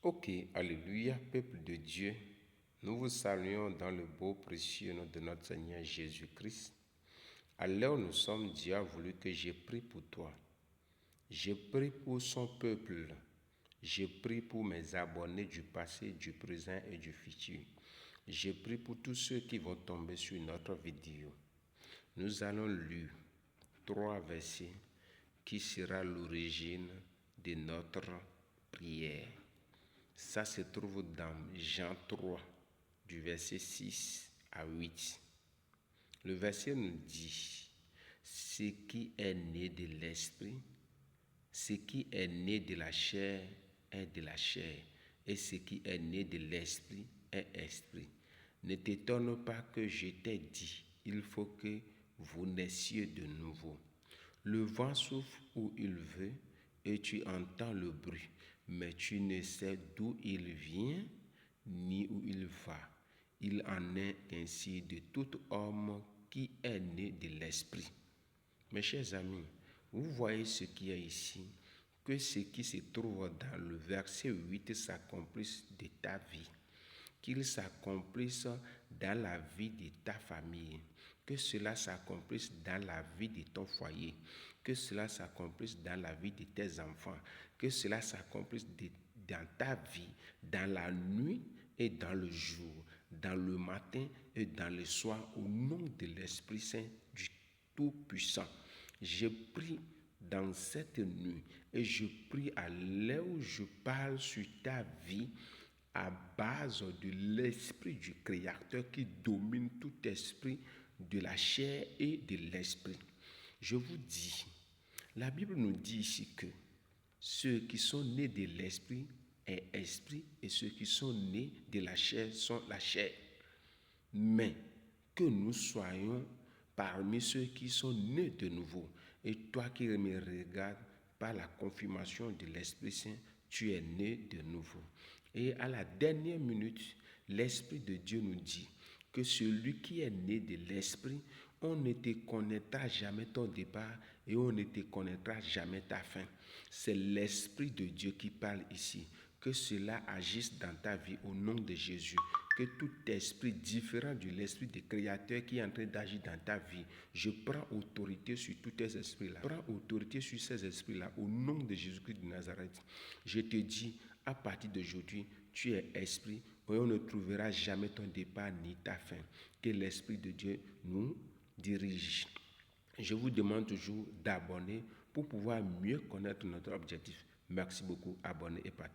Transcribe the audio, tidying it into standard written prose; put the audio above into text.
Ok, alléluia, peuple de Dieu, nous vous saluons dans le beau précieux nom de notre Seigneur Jésus-Christ. À l'heure où nous sommes, Dieu a voulu que je prie pour toi. Je prie pour son peuple. Je prie pour mes abonnés du passé, du présent et du futur. Je prie pour tous ceux qui vont tomber sur notre vidéo. Nous allons lire 3 versets qui sera l'origine de notre prière. Ça se trouve dans Jean 3, du verset 6 à 8. Le verset nous dit, ce qui est né de l'esprit, ce qui est né de la chair est de la chair, et ce qui est né de l'esprit est esprit. Ne t'étonne pas que je t'ai dit, il faut que vous naissiez de nouveau. Le vent souffle où il veut, et tu entends le bruit, mais tu ne sais d'où il vient ni où il va. Il en est ainsi de tout homme qui est né de l'esprit. Mes chers amis, vous voyez ce qu'il y a ici, que ce qui se trouve dans le verset 8 s'accomplisse de ta vie, qu'il s'accomplisse dans la vie de ta famille, que cela s'accomplisse dans la vie de ton foyer, que cela s'accomplisse dans la vie de tes enfants, que cela s'accomplisse dans ta vie, dans la nuit et dans le jour, dans le matin et dans le soir, au nom de l'Esprit Saint du Tout-Puissant. Je prie dans cette nuit et je prie à l'heure où je parle sur ta vie, à base de l'esprit du Créateur qui domine tout esprit de la chair et de l'esprit. Je vous dis, la Bible nous dit ici que ceux qui sont nés de l'esprit est esprit et ceux qui sont nés de la chair sont la chair. Mais que nous soyons parmi ceux qui sont nés de nouveau. Et toi qui me regardes par la confirmation de l'Esprit Saint, tu es né de nouveau. Et à la dernière minute, l'Esprit de Dieu nous dit que celui qui est né de l'Esprit, on ne te connaîtra jamais ton départ et on ne te connaîtra jamais ta fin. C'est l'Esprit de Dieu qui parle ici. Que cela agisse dans ta vie au nom de Jésus. Que tout esprit différent de l'esprit du Créateur qui est en train d'agir dans ta vie, je prends autorité sur tous tes esprits-là. Prends autorité sur ces esprits-là au nom de Jésus-Christ de Nazareth. Je te dis, à partir d'aujourd'hui, tu es esprit et on ne trouvera jamais ton départ ni ta fin. Que l'Esprit de Dieu nous dirige. Je vous demande toujours d'abonner pour pouvoir mieux connaître notre objectif. Merci beaucoup, abonnez et partagez.